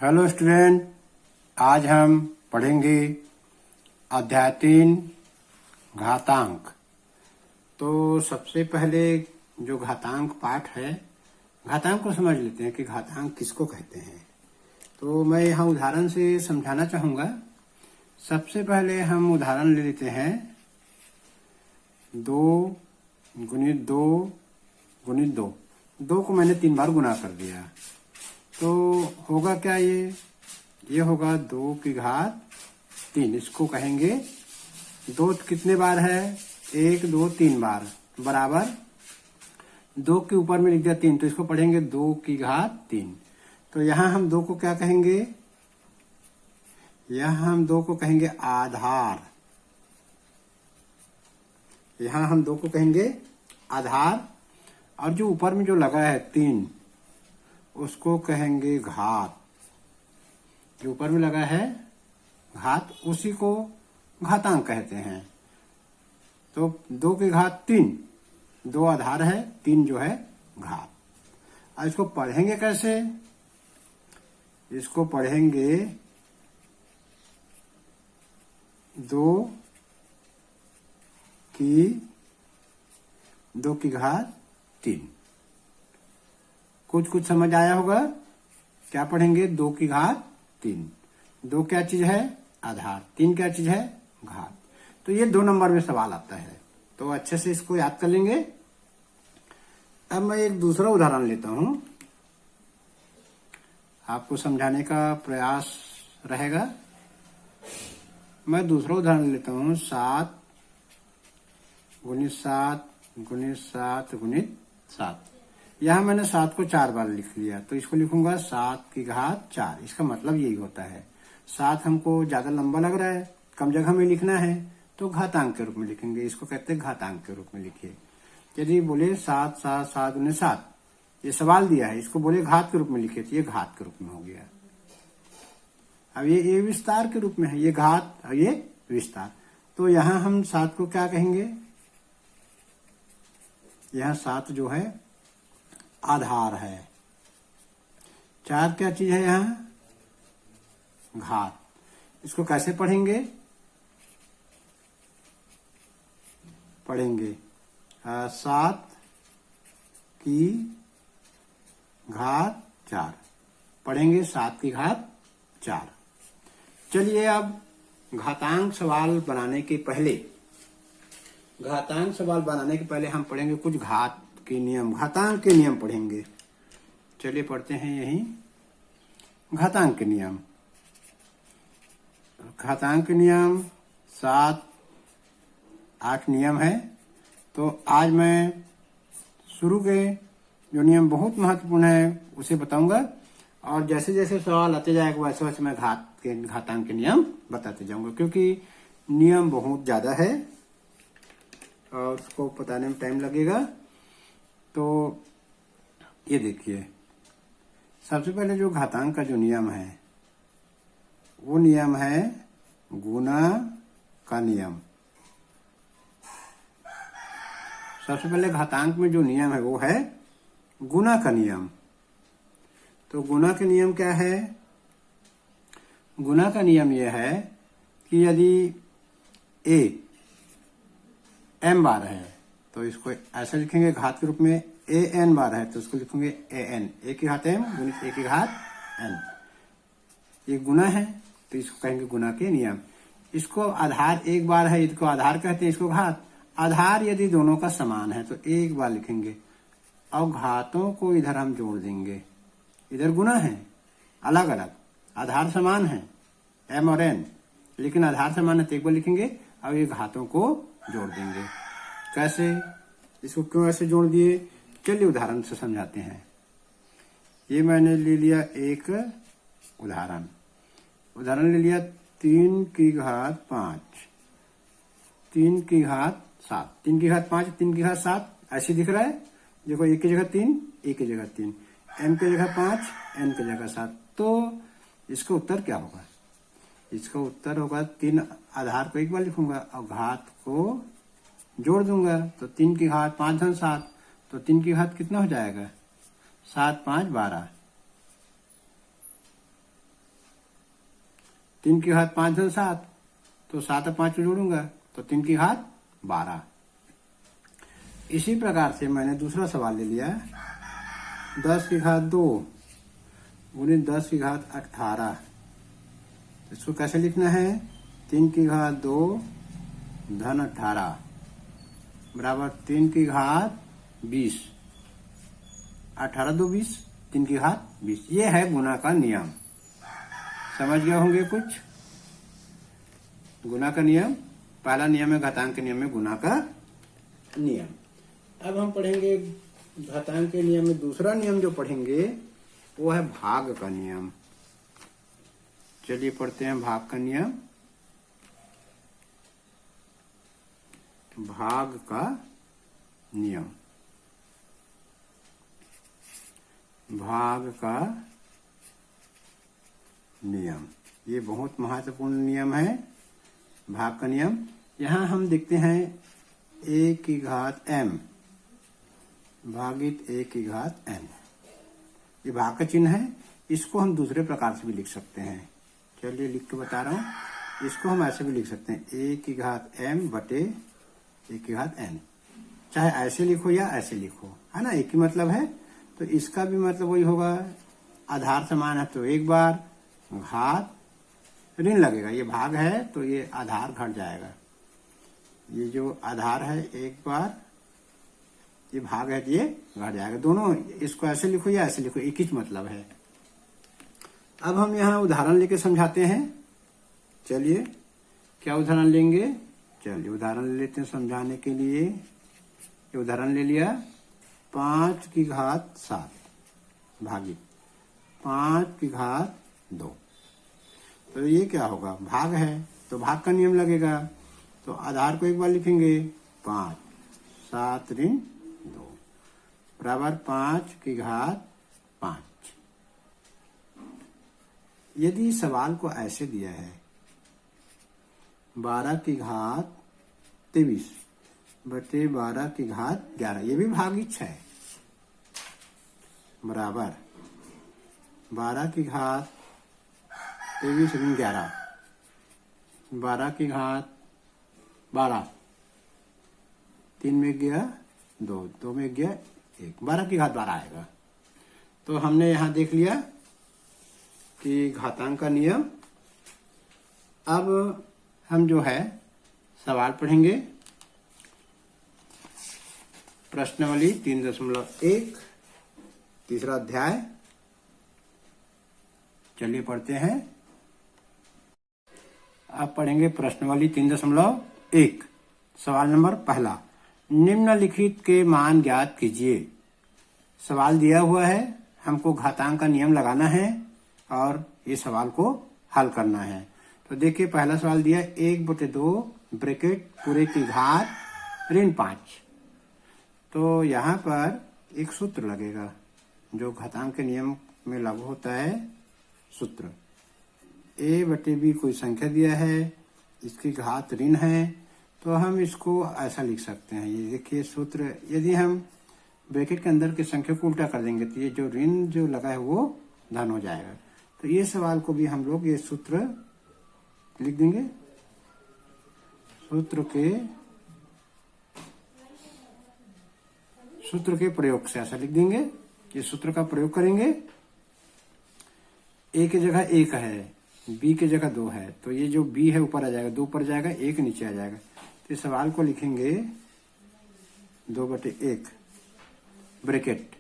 Hello student, आज हम पढ़ेंगे अध्याय 3 घातांक। तो सबसे पहले जो घातांक पाठ है, घातांक को समझ लेते हैं कि घातांक किसको कहते हैं। तो मैं यहाँ उदाहरण से समझाना चाहूंगा। सबसे पहले हम उदाहरण ले लेते हैं 2 गुणित 2 गुणित 2। 2 को मैंने 3 बार गुना कर दिया, तो होगा क्या? ये होगा 2 की घात 3। इसको कहेंगे 2 कितने बार है? 1 2 3 बार, बराबर 2 के ऊपर में लिख दिया 3, तो इसको पढ़ेंगे 2 की घात 3। तो यहां हम 2 को क्या कहेंगे? यहां हम 2 को कहेंगे आधार। यहां हम 2 को कहेंगे आधार, और जो ऊपर में जो लगा है 3 उसको कहेंगे घात। जो ऊपर में लगा है घात, उसी को घातांक कहते हैं। तो 2 की घात 3, 2 आधार है, 3 जो है घात। अब इसको पढ़ेंगे कैसे? इसको पढ़ेंगे 2 की घात 3। कुछ समझ आया होगा। क्या पढ़ेंगे? 2 की घात 3। 2 क्या चीज है? आधार। 3 क्या चीज है? घात। तो ये 2 नंबर में सवाल आता है, तो अच्छे से इसको याद कर लेंगे। अब मैं एक दूसरा उदाहरण लेता हूं, आपको समझाने का प्रयास रहेगा। मैं दूसरा उदाहरण लेता हूं 7 गुणित 7 गुणित 7 गुणित 7। यहां मैंने 7 को 4 बार लिख लिया, तो इसको लिखूंगा 7 की घात 4। इसका मतलब यही होता है। 7 हमको ज्यादा लंबा लग रहा है, कम जगह में लिखना है, तो घातांक के रूप में लिखेंगे। इसको कहते हैं घातांक के रूप में लिखिए। यदि बोले 7 7 7 गुणित 7, ये सवाल दिया है, इसको बोले घात के रूप में लिखे, तो ये घात के रूप में हो गया। अब ये विस्तार के रूप में है, ये घात और ये विस्तार। तो यहां हम 7 को क्या कहेंगे? यहां 7 जो है आधार है। 4 क्या चीज है? यहां घात। इसको कैसे पढ़ेंगे? पढ़ेंगे 7 की घात 4। पढ़ेंगे 7 की घात 4। चलिए, अब घातांक सवाल बनाने के पहले हम पढ़ेंगे कुछ घात के नियम, घातांक के नियम पढ़ेंगे। चलिए पढ़ते हैं यही घातांक के नियम। घातांक के नियम 7 8 नियम है। तो आज मैं शुरू के जो नियम बहुत महत्वपूर्ण है उसे बताऊंगा, और जैसे जैसे सवाल आते जाएगा वैसे वैसे मैं घातांक के नियम बताते जाऊंगा, क्योंकि नियम बहुत ज्यादा है और उसको बताने में टाइम लगेगा। तो ये देखिए, सबसे पहले जो घातांक का जो नियम है वो नियम है गुणा का नियम। सबसे पहले घातांक में जो नियम है वो है गुणा का नियम। तो गुणा का नियम क्या है? गुणा का नियम यह है कि यदि a m बार है तो इसको ऐसे लिखेंगे घात के रूप में। a n बार है तो इसको लिखेंगे a n, a की घात m गुणित a की घात n। ये गुणा है तो इसको कहेंगे गुणा के नियम। इसको आधार 1 बार है, इसको आधार कहते हैं, इसको घात। आधार यदि दोनों का समान है तो 1 बार लिखेंगे, और घातों को इधर हम जोड़ देंगे। इधर गुणा है, अलग अलग, आधार समान है m और n, लेकिन आधार समान है तो 1 बार लिखेंगे और ये घातों को जोड़ देंगे। कैसे? इसको क्यों ऐसे जोड़ दिए? चलिए उदाहरण से समझाते हैं। ये मैंने ले लिया एक उदाहरण ले लिया 3 की घात 5, 3 की घात 7, 3 की घात 5, 3 की घात 7, ऐसे दिख रहा है। देखो 1 की जगह 3, 1 की जगह 3, m की जगह 5, n की जगह 7। तो इसका उत्तर क्या होगा? इसका उत्तर होगा 3 आधार को 1 बार लिखूंगा और घात को जोड़ दूंगा। तो 3 की घात 5 धन 7, तो 3 की घात कितना हो जाएगा? 7 5 12। 3 की घात 5 धन 7, तो 7 और 5 को जोड़ूंगा तो 3 की घात 12। इसी प्रकार से मैंने दूसरा सवाल ले लिया, 10 की घात 2 गुणित 10 की घात 18। इसको कैसे लिखना है, 3 की घात 2 धन 18 बराबर 3 की घात 20। 18 2 20, 3 की घात 20। ये है गुणा का नियम। समझ गए होंगे कुछ। गुणा का नियम, पहला नियम है घातांक के नियम में गुणा का नियम। अब हम पढ़ेंगे घातांक के नियम में दूसरा नियम जो पढ़ेंगे वो है भाग का नियम। चलिए पढ़ते हैं भाग का नियम। भाग का नियम, भाग का नियम, ये बहुत महत्वपूर्ण नियम है भाग का नियम। यहां हम देखते हैं a की घात m भागित a की घात n, ये भाग का चिन्ह है। इसको हम दूसरे प्रकार से भी लिख सकते हैं। चलिए लिख के बता रहा हूं। इसको हम ऐसे भी लिख सकते हैं, a की घात m बटे a की घात n। चाहे ऐसे लिखो या ऐसे लिखो, है ना, एक ही मतलब है। तो इसका भी मतलब वही होगा, आधार समान है तो एक बार, घात ऋण लगेगा, ये भाग है तो ये आधार घट जाएगा। ये जो आधार है एक बार, ये भाग है तो ये घट जाएगा। दोनों, इसको ऐसे लिखो या ऐसे लिखो, एक ही मतलब है। अब हम यहाँ उदाहरण लेके समझाते हैं। चलिए क्या उदाहरण लेंगे, चलिए उदाहरण ले लेते हैं समझाने के लिए। ये उदाहरण ले लिया, 5 की घात 7 भागित 5 की घात 2। तो ये क्या होगा, भाग है तो भाग का नियम लगेगा। तो आधार को एक बार लिखेंगे, 5 7 ऋण 2 बराबर 5 की घात 5। यदि सवाल को ऐसे दिया है, 12 की घात 23 बटे 12 की घात 11, ये भी भागिच है, बराबर 12 की घात 23 ऋण 11, 12 की घात 12, 3 में गया 2, 2 में गया 1, 12 की घात 12 आएगा। तो हमने यहां देख लिया कि घातांक का नियम। अब हम जो है सवाल पढ़ेंगे, प्रश्नावली 3.1 तीसरा अध्याय। चलिए पढ़ते हैं। अब पढ़ेंगे प्रश्नावली 3.1। सवाल नंबर पहला, निम्नलिखित के मान ज्ञात कीजिए। सवाल दिया हुआ है, हमको घातांक का नियम लगाना है और ये सवाल को हल करना है। तो देखिए पहला सवाल दिया, 1/2 ब्रैकेट पूरे की घात ऋण 5। तो यहाँ पर एक सूत्र लगेगा जो घातांक के नियम में लागू होता है। सूत्र a/b कोई संख्या दिया है, इसकी घात ऋण है, तो हम इसको ऐसा लिख सकते हैं। ये देखिए सूत्र, यदि हम ब्रैकेट के अंदर की संख्या को उल्टा कर देंगे तो ये जो ऋण जो लगा है वो धन हो जाएगा। तो ये सवाल को भी हम लोग ये सूत्र लिख देंगे। सूत्र के प्रयोग से ऐसा लिख देंगे, ये सूत्र का प्रयोग करेंगे। a की जगह 1 है, b की जगह 2 है, तो ये जो b है ऊपर आ जाएगा, 2 ऊपर जाएगा, 1 नीचे आ जाएगा। तो इस सवाल को लिखेंगे 2/1 ब्रैकेट,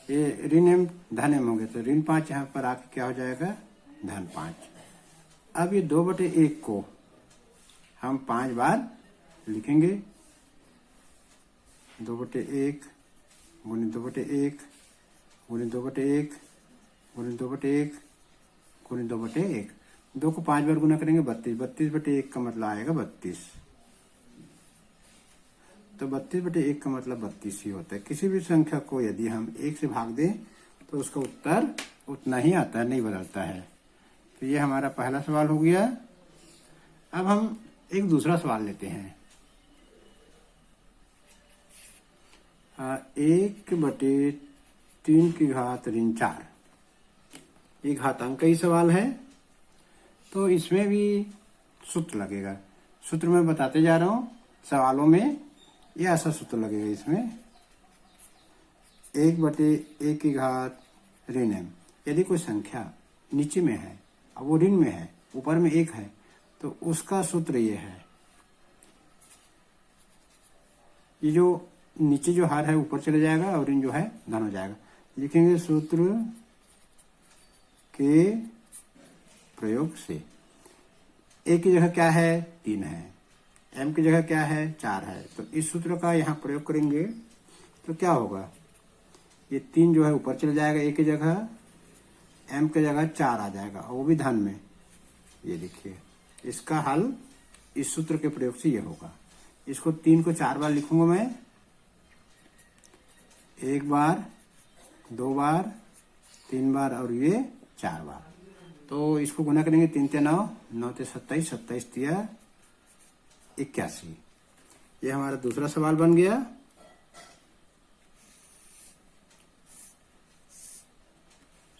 ये ऋण एम धन एम होंगे तो ऋण 5 यहाँ पर आके क्या हो जाएगा, धन 5। अब ये 2/1 को हम 5 बार लिखेंगे, 2/1 गुणित 2/1 गुणित 2/1 गुणित 2/1 गुणित 2/1। 2 को 5 बार गुना करेंगे 32, 32/1 का मतलब आएगा 32। तो 32/1 का मतलब 32 ही होता है। किसी भी संख्या को यदि हम 1 से भाग दें तो उसका उत्तर उतना ही आता है, नहीं बदलता है। तो ये हमारा पहला सवाल हो गया। अब हम एक दूसरा सवाल लेते हैं। 1/3 की घात ऋण 4, ये घातांक का ही सवाल है। तो इसमें भी सूत्र लगेगा। सूत्र मैं बताते जा रहा हूं सवालों में, ये ऐसा सूत्र लगेगा इसमें 1/(a) ऋण m। यदि कोई संख्या नीचे में है और वो ऋण में है, ऊपर में 1 है, तो उसका सूत्र ये है। ये जो नीचे जो हार है ऊपर चले जाएगा और ऋण जो है धन हो जाएगा। लिखेंगे सूत्र के प्रयोग से। ए की जगह क्या है 3 है, m की जगह क्या है 4 है, तो इस सूत्र का यहाँ प्रयोग करेंगे तो क्या होगा, ये 3 जो है ऊपर चले जाएगा, ए की जगह m की जगह 4 आ जाएगा और वो भी धन में। ये देखिए इसका हल इस सूत्र के प्रयोग से ये होगा। इसको 3 को 4 बार लिखूंगा मैं, 1 बार, 2 बार, 3 बार और ये 4 बार। तो इसको गुना करेंगे 3 × 9, 9 × 27, 27 × 81। ये हमारा दूसरा सवाल बन गया।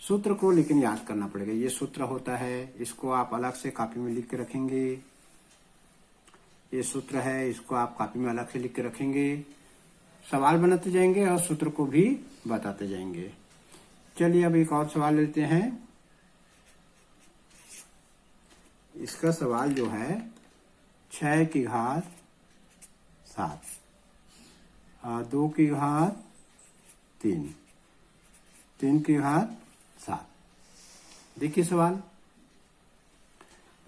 सूत्र को लेकिन याद करना पड़ेगा। ये सूत्र होता है, इसको आप अलग से कॉपी में लिख के रखेंगे। ये सूत्र है, इसको आप कॉपी में अलग से लिख के रखेंगे। सवाल बनाते जाएंगे और सूत्र को भी बताते जाएंगे। चलिए अब एक और सवाल लेते हैं। इसका सवाल जो है 6 की घात 7 और 2 की घात 3, 3 की घात 7। देखिए सवाल,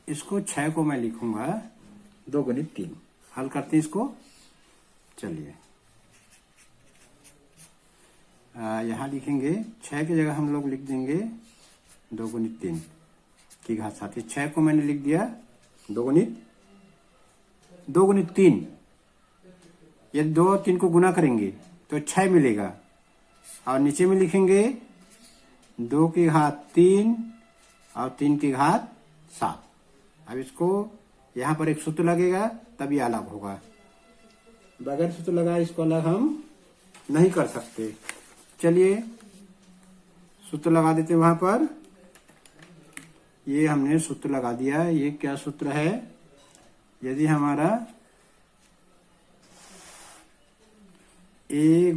इसको 6 को मैं लिखूंगा 2 × 3। हल करते हैं इसको। चलिए यहां लिखेंगे 6 की जगह हम लोग लिख देंगे 2 × 3 की घात 7। 6 को मैंने लिख दिया 2 × 3। यदि 2 और 3 को गुना करेंगे तो 6 मिलेगा और नीचे में लिखेंगे 2 की घात 3 और 3 की घात 7। अब इसको यहाँ पर एक सूत्र लगेगा तब ये अलग होगा, बगैर सूत्र लगाए इसको अलग हम नहीं कर सकते। चलिए सूत्र लगा देते वहां पर। ये हमने सूत्र लगा दिया। ये क्या सूत्र है, यदि हमारा a ×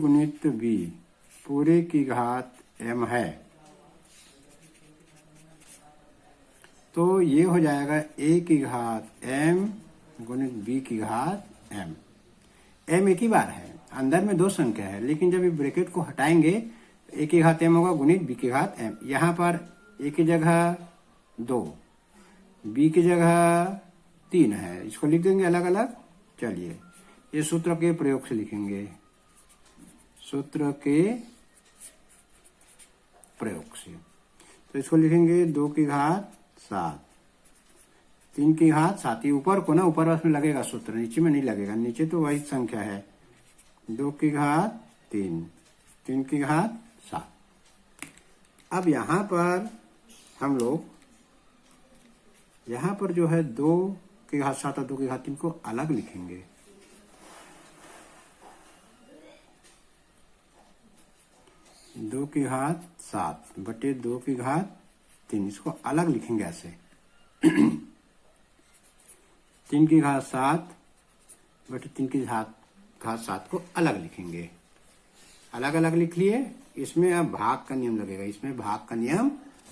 b पूरे की घात m है तो ये हो जाएगा a की घात m × b की घात m। m एक ही बार है, अंदर में 2 संख्या है, लेकिन जब ये ब्रैकेट को हटाएंगे a की घात m होगा गुणित b की घात m। यहाँ पर a की जगह 2, b की जगह 3 है, इसको लिख देंगे अलग अलग। चलिए ये सूत्र के प्रयोग से लिखेंगे, सूत्र के प्रयोग से। तो इसको लिखेंगे 2 की घात 7, 3 की घात 7। ये ऊपर को ना, ऊपर में लगेगा सूत्र, नीचे में नहीं लगेगा, नीचे तो वही संख्या है। 2 की घात 3, 3 की घात 7। अब यहाँ पर हम लोग यहाँ पर जो है 2 की घात 7 और 2 की घात 3 को अलग लिखेंगे। दो की घात 7 बटे 2 की घात 3, इसको अलग लिखेंगे ऐसे। 3 की घात 7 बटे 3 की घात 7 को अलग लिखेंगे। अलग अलग लिख लिए। इसमें अब भाग का नियम लगेगा, इसमें भाग का नियम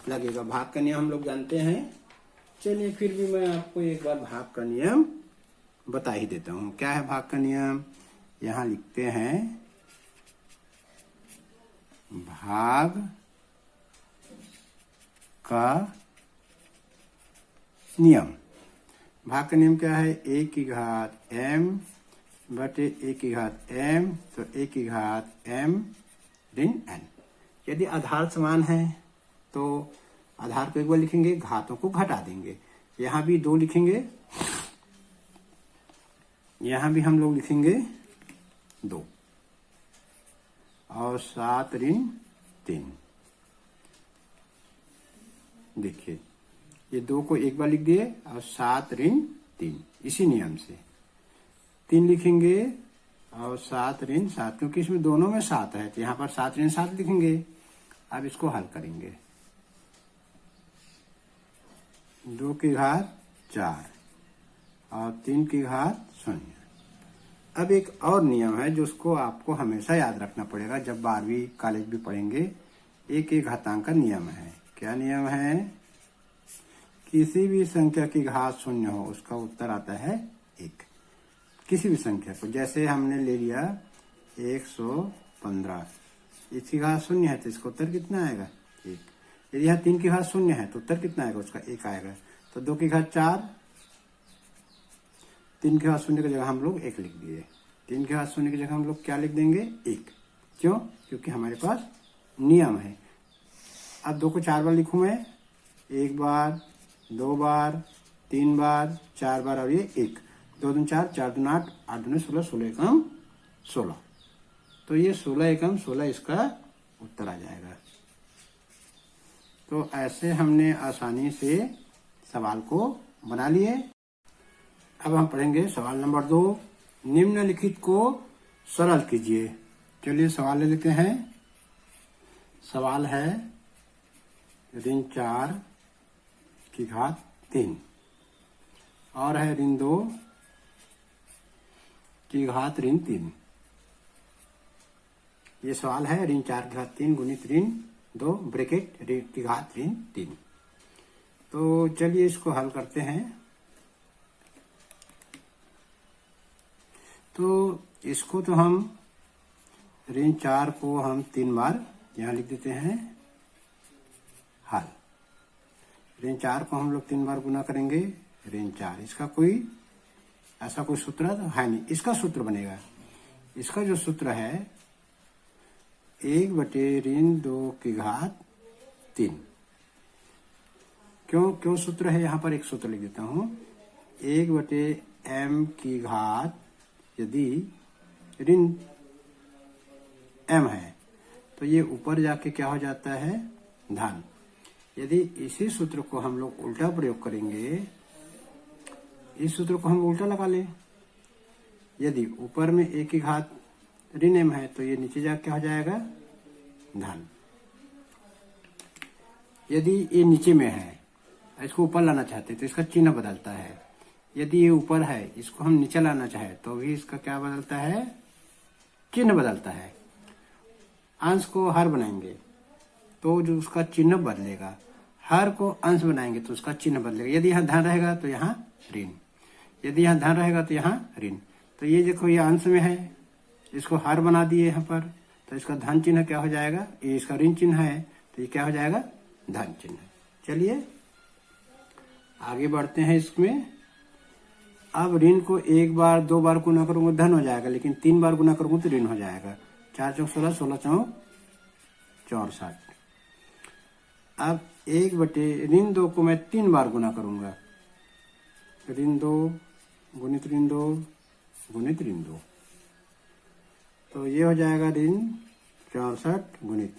लगेगा। भाग का नियम हम लोग जानते हैं। चलिए फिर भी मैं आपको एक बार भाग का नियम बता ही देता हूं। क्या है भाग का नियम, यहां लिखते हैं भाग का नियम। भाग का नियम क्या है, a की घात m बटे a की घात m, तो a की घात m ऋण n। यदि आधार समान है तो आधार को एक बार लिखेंगे, घातों को घटा देंगे। यहां भी 2 लिखेंगे, यहां भी हम लोग लिखेंगे 2 और 7 ऋण 3। देखिए ये 2 को एक बार लिख दिए और 7 ऋण 3, इसी नियम से 3 लिखेंगे और 7 ऋण 7, क्योंकि इसमें दोनों में 7 है तो यहाँ पर 7 ऋण 7 लिखेंगे। अब इसको हल करेंगे। 2 की घात 4 और 3 की घात 0। अब एक और नियम है जो उसको आपको हमेशा याद रखना पड़ेगा जब 12वीं कॉलेज भी पढ़ेंगे। एक घातांक का नियम है। क्या नियम है? किसी भी संख्या की घात 0 हो उसका उत्तर आता है 1। किसी भी संख्या को, जैसे हमने ले लिया 115, इसकी घात 0 है तो इसका उत्तर कितना आएगा? 1। यदि यहाँ 3 की घात 0 है तो उत्तर कितना आएगा? उसका 1 आएगा। तो 2 की घात 4, 3 की घात 0 की जगह हम लोग 1 लिख दिए। 3 की घात 0 की जगह हम लोग क्या लिख देंगे? 1। क्यों? क्योंकि हमारे पास नियम है। अब 2 को 4 बार लिखूं मैं, 1 बार, 2 बार, 3 बार, 4 बार और ये 1। 2 दूनी 4, 4 दूनी 8, 8 दूनी 16, 16 एकम 16। तो ये 16 एकम 16 इसका उत्तर आ जाएगा। तो ऐसे हमने आसानी से सवाल को बना लिए। अब हम पढ़ेंगे सवाल नंबर 2। निम्नलिखित को सरल कीजिए। चलिए सवाल ले लेते हैं। सवाल है ऋण 4 की घात 3 और है ऋण 2 की घात ऋण 3। ये सवाल है ऋण 4 की घात 3 गुणित ऋण 2 ब्रैकेट ऋण की घात ऋण 3। तो चलिए इसको हल करते हैं। तो इसको तो हम ऋण 4 को हम 3 बार यहां लिख देते हैं हल। ऋण 4 को हम लोग 3 बार गुना करेंगे ऋण 4। इसका कोई ऐसा कोई सूत्र है नहीं। इसका सूत्र बनेगा, इसका जो सूत्र है 1 बटे ऋण 2 की घात 3। क्यों सूत्र है? यहां पर एक सूत्र लिख देता हूं। 1 बटे m की घात, यदि ऋण m है तो ये ऊपर जाके क्या हो जाता है? धन। यदि इसी सूत्र को हम लोग उल्टा प्रयोग करेंगे, इस सूत्र को हम उल्टा लगा लें। यदि ऊपर में a की घात ऋण m है तो ये नीचे जाके क्या हो जाएगा? धन। यदि ये नीचे में है, इसको ऊपर लाना चाहते हैं तो इसका चिन्ह बदलता है। यदि ये ऊपर है, इसको हम नीचे लाना चाहे तो भी इसका क्या बदलता है? चिन्ह बदलता है। अंश को हर बनाएंगे तो जो उसका चिन्ह बदलेगा, हर को अंश बनाएंगे तो उसका चिन्ह बदलेगा। यदि यहाँ धन रहेगा तो यहाँ ऋण, यदि यहाँ धन रहेगा तो यहाँ ऋण। तो ये देखो ये अंश में है, इसको हर बना दिए यहाँ पर, तो इसका धन चिन्ह क्या हो जाएगा? ये इसका ऋण चिन्ह है तो ये क्या हो जाएगा? धन चिन्ह। चलिए आगे बढ़ते हैं इसमें। अब ऋण को 1 बार 2 बार गुना करूंगा धन हो जाएगा, लेकिन 3 बार गुना करूंगा तो ऋण हो जाएगा। 4 चौक 16, 16 चौक 64। अब 1 बटे ऋण 2 को मैं 3 बार गुना करूंगा। ऋण 2 गुणित ऋण 2 गुणित ऋण 2, तो ये हो जाएगा ऋण 64 गुणित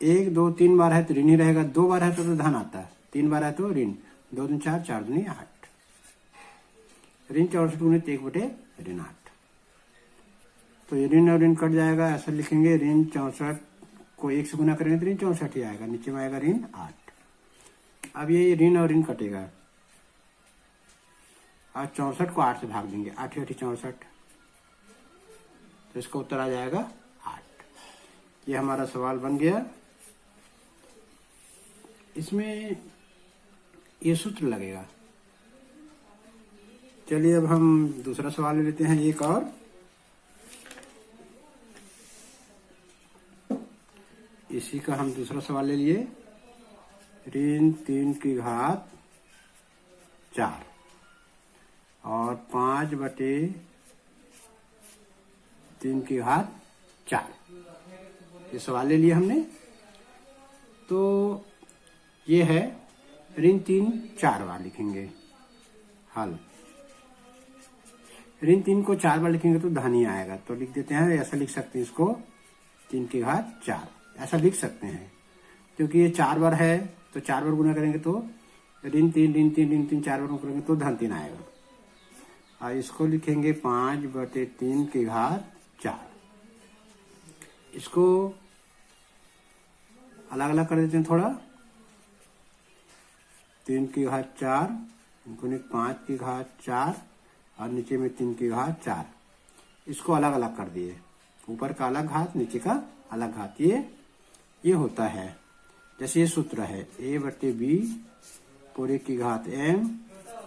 1 2 3 बार है तो ऋण ही रहेगा, 2 बार है तो धन आता है, 3 बार है तो ऋण। 2 दूनी 4, 4 दूनी 8। ऋण 64 गुणित 1 बटे ऋण 8। तो ये ऋण और ऋण कट जाएगा। ऐसा लिखेंगे ऋण 64 को 1 से गुना करेंगे तो ऋण 64 ही आएगा, नीचे में आएगा ऋण 8। अब ये ऋण और ऋण कटेगा और 64 को 8 से भाग देंगे, 8 8 64, तो इसका उत्तर आ जाएगा 8। ये हमारा सवाल बन गया। इसमें ये सूत्र लगेगा। चलिए अब हम दूसरा सवाल ले लेते हैं एक और। इसी का हम दूसरा सवाल ले लिए। ऋण 3 की घात 4 और 5 बटे 3 की घात 4, ये सवाल ले लिया हमने। तो ये है ऋण 3 4 बार लिखेंगे हल। ऋण 3 को 4 बार लिखेंगे तो धन ही आएगा, तो लिख देते हैं, ऐसा लिख सकते हैं इसको 3 की घात 4, ऐसा लिख सकते हैं। क्योंकि ये 4 बार है तो 4 बार गुना करेंगे तो ऋण 3 ऋण 3 ऋण 3 4 बार गुना करेंगे तो धन 3 आएगा। और इसको लिखेंगे 5 बटे 3 की घात 4। इसको अलग अलग कर देते हैं थोड़ा। 3 की घात 4 गुणित 5 की घात 4 और नीचे में 3 की घात 4। इसको अलग अलग कर दिए, ऊपर का अलग घात नीचे का अलग घात। ये होता है, जैसे ये सूत्र है a बटे b पूरे की घात m,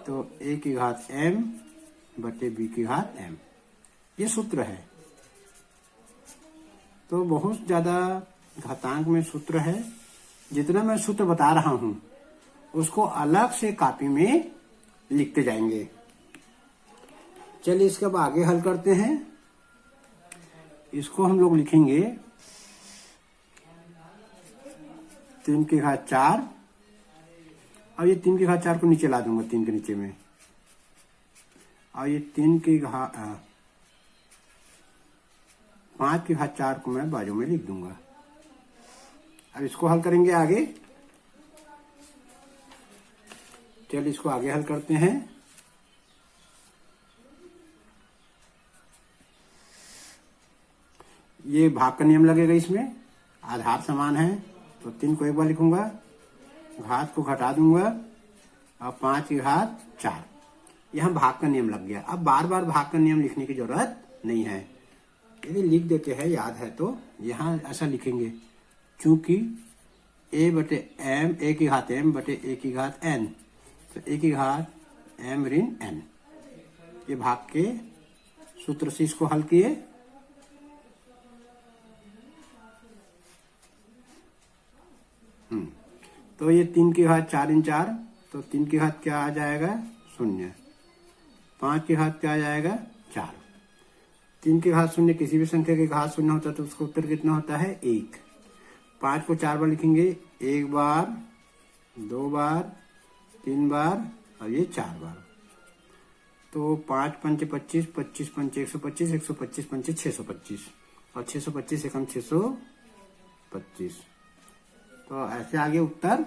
तो a की घात m बटे b की घात m, ये सूत्र है। तो बहुत ज्यादा घातांक में सूत्र है। जितना मैं सूत्र बता रहा हूं उसको अलग से कॉपी में लिखते जाएंगे। चलिए इसके अब आगे हल करते हैं। इसको हम लोग लिखेंगे 3 की घात 4, और ये 3 की घात 4 को नीचे ला दूंगा 3 के नीचे में, और ये 3 की घात 5 की घात 4 को मैं बाजू में लिख दूंगा। अब इसको हल करेंगे आगे। चलिए इसको आगे हल करते हैं। ये भाग का नियम लगेगा, इसमें आधार समान है तो 3 को एक बार लिखूंगा, घात को घटा दूंगा और 5 की घात 4, यहां भाग का नियम लग गया। अब बार बार भाग का नियम लिखने की जरूरत नहीं है, यदि लिख देते हैं याद है तो यहां ऐसा लिखेंगे, चूंकि a बटे m a की घात m बटे a की घात n, तो a की घात m ऋण n, ये भाग के सूत्र से इसको हल किए। तो ये 3 की घात 4 इन 4, तो 3 की घात क्या आ जाएगा 0, 5 की घात क्या आ जाएगा 4। 3 की घात 0, किसी भी संख्या की घात 0 होता है तो उसका उत्तर कितना होता है 1। 5 को 4 बार लिखेंगे, 1 बार 2 बार 3 बार और ये 4 बार, तो 5 पंचे 25, 25 पंचे 125, 125 पंचे 625 और 625 एकम 625, तो ऐसे आगे उत्तर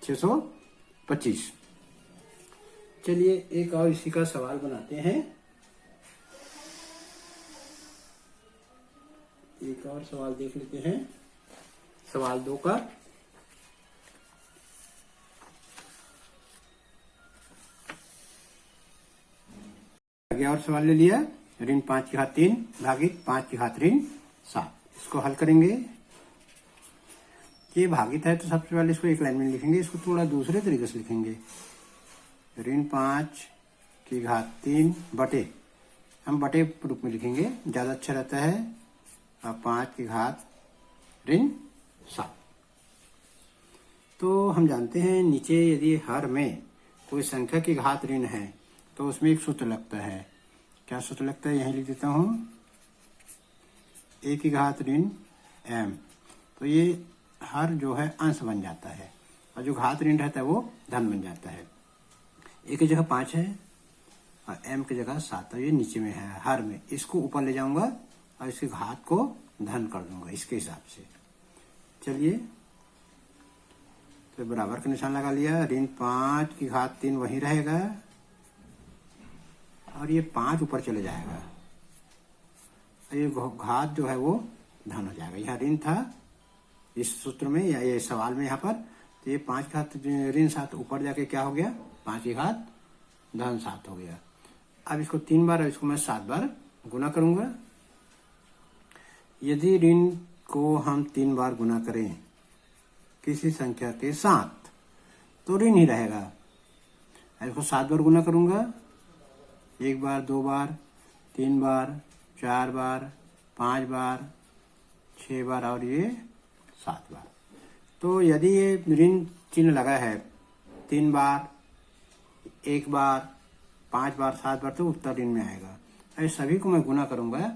625। चलिए एक और इसी का सवाल बनाते हैं। एक और सवाल देख लेते हैं, सवाल 2 का। आगे और सवाल ले लिया, ऋण 5 की घात 3 भागित 5 की घात ऋण 7। इसको हल करेंगे। ये भागित है तो सबसे पहले इसको एक लाइन में लिखेंगे, इसको थोड़ा दूसरे तरीके से लिखेंगे। ऋण 5 की घात 3 बटे, हम बटे रूप में लिखेंगे, ज्यादा अच्छा रहता है, और 5 की घात ऋण 7। तो हम जानते हैं नीचे यदि हर में कोई संख्या की घात ऋण है तो उसमें एक सूत्र लगता है। क्या सूत्र लगता है, यहीं लिख देता हूं, a की घात ऋण m, तो ये हर जो है अंश बन जाता है और जो घात ऋण रहता है वो धन बन जाता है। a की जगह 5 है और m की जगह 7, तो ये नीचे में है हर में, इसको ऊपर ले जाऊंगा और इसके घात को धन कर दूंगा इसके हिसाब से। चलिए तो बराबर का निशान लगा लिया, ऋण 5 की घात 3 वही रहेगा और ये 5 ऊपर चले जाएगा, ये घात जो है वो धन हो जाएगा। यहाँ ऋण था इस सूत्र में या ये सवाल में यहाँ पर, तो ये 5 घात ऋण 7 ऊपर जाके क्या हो गया 5 की घात धन 7 हो गया। अब इसको 3 बार और इसको मैं 7 बार गुना करूंगा। यदि ऋण को हम 3 बार गुना करें किसी संख्या के साथ तो ऋण ही रहेगा। इसको 7 बार गुना करूंगा, 1 बार 2 बार 3 बार 4 बार 5 बार 6 बार और ये 7 बार। तो यदि ये ऋण चिन्ह लगा है 3 बार 1 बार 5 बार 7 बार, तो उत्तर ऋण में आएगा। ऐसे सभी को मैं गुना करूंगा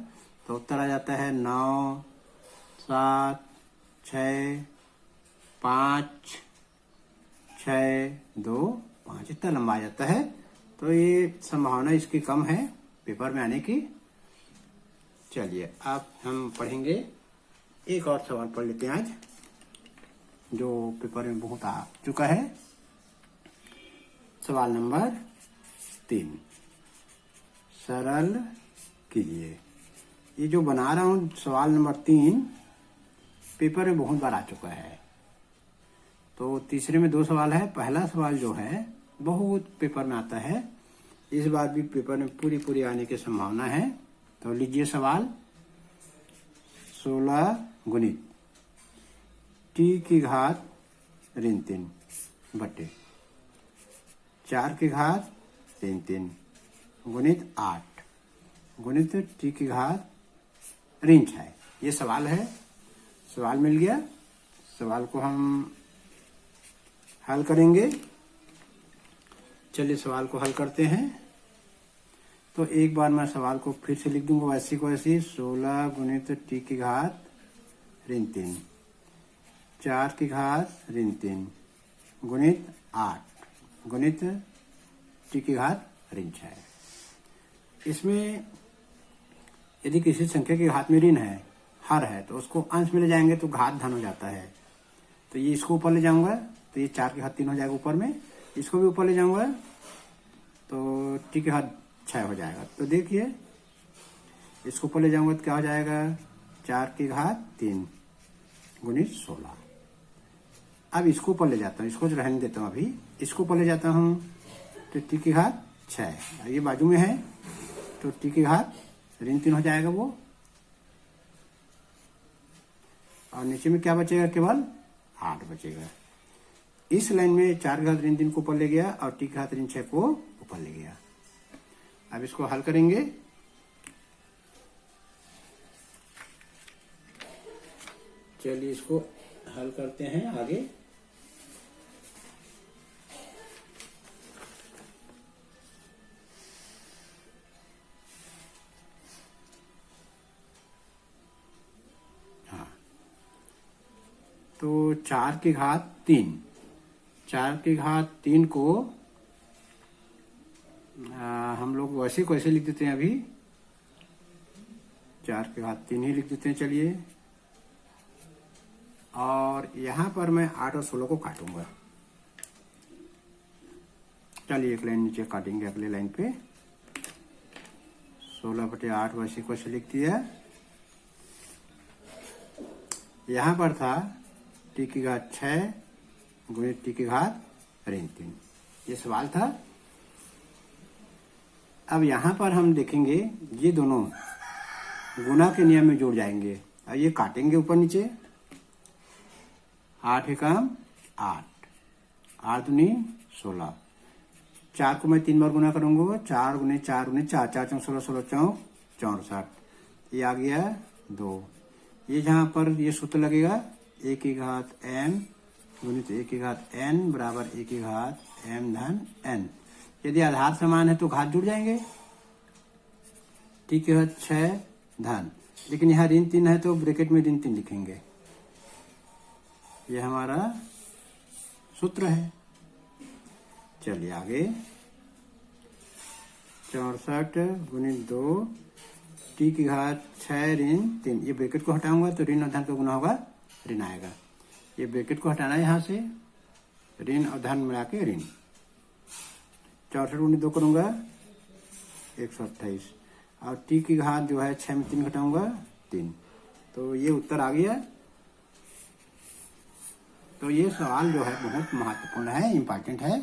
तो उत्तर आ जाता है 9 7 6 5 6 2 5, इतना लंबा आ जाता है। तो ये संभावना इसकी कम है पेपर में आने की। चलिए अब हम पढ़ेंगे, एक और सवाल पढ़ लेते हैं आज जो पेपर में बहुत आ चुका है। सवाल नंबर 3, सरल कीजिए। ये जो बना रहा हूं सवाल नंबर 3 पेपर में बहुत बार आ चुका है, तो तीसरे में 2 सवाल है। पहला सवाल जो है बहुत पेपर में आता है, इस बार भी पेपर में पूरी आने की संभावना है। तो लीजिए सवाल, 16 गुणित t की घात ऋण 3 बटे 4 की घात ऋण 3 गुणित 8 गुणित t की घात ऋण 6। ये सवाल है। सवाल मिल गया। सवाल को हम हल करेंगे। चलिए सवाल को हल करते हैं। तो एक बार मैं सवाल को फिर से लिख दूंगा वैसी को वैसी। 16 गुणित t की घात ऋण 3 4 की घात ऋण 3 गुणित 8 गुणित t की घात ऋण 6। इसमें यदि किसी संख्या की घात में ऋण है, हर है, तो उसको अंश में ले जाएंगे तो घात धन हो जाता है। तो ये इसको ऊपर ले जाऊंगा तो ये 4 की घात 3 हो जाएगा ऊपर में। इसको भी ऊपर ले जाऊंगा तो t की घात 6 हो जाएगा। तो देखिए इसको ऊपर ले जाऊंगा तो क्या हो जाएगा, 4 की घात 3 गुणित 16। अब इसको ऊपर ले जाता हूँ, इसको रहने देता हूँ अभी। इसको ऊपर ले जाता हूँ तो t की घात 6, ये बाजू में है तो t की घात ऋण 3 हो जाएगा वो। और नीचे में क्या बचेगा, केवल 8 बचेगा। इस लाइन में 4 की घात ऋण 3 को ऊपर ले गया और t की घात ऋण 6 को ऊपर ले गया। अब इसको हल करेंगे। चलिए इसको हल करते हैं आगे। हाँ, तो 4 की घात 3, 4 की घात 3 को हम लोग वैसे को ऐसे लिख देते हैं। अभी 4 की घात 3 ही लिख देते हैं। चलिए, और यहां पर मैं 8 और 16 को काटूंगा। चलिए एक लाइन नीचे काटेंगे अगले लाइन पे। 16 बटे 8 वैसे को ऐसे लिख दिया। यहां पर था t की घात 6 गुणित t की घात ऋण 3, ये सवाल था। अब यहां पर हम देखेंगे ये दोनों गुणा के नियम में जुड़ जाएंगे और ये काटेंगे ऊपर नीचे। 8 एकम 8, 8 दूनी 16। 4 को मैं 3 बार गुना करूंगा, 4 गुने 4 गुने 4, 4 चौक 16, 16 चौक 64। ये आ गया 2। ये जहां पर ये सूत्र लगेगा, a की घात m गुणित a की घात n बराबर a की घात m धन n। यदि आधार समान है तो घात जुड़ जाएंगे। t की घात 6 धन, लेकिन यहाँ ऋण 3 है तो ब्रैकेट में ऋण 3 लिखेंगे। ये हमारा सूत्र है। चलिए आगे। 64 गुणित 2 t की घात 6 ऋण 3। ये ब्रैकेट को हटाऊंगा तो ऋण और धन का गुना होगा, ऋण आएगा। ये ब्रैकेट को हटाना है यहाँ से, ऋण और धन मिला के ऋण। 64 गुणित 2 करूंगा 128, और t की घात जो है 6 में 3 घटाऊंगा 3। तो ये उत्तर आ गया। तो ये सवाल जो है बहुत महत्वपूर्ण है, इम्पोर्टेंट है।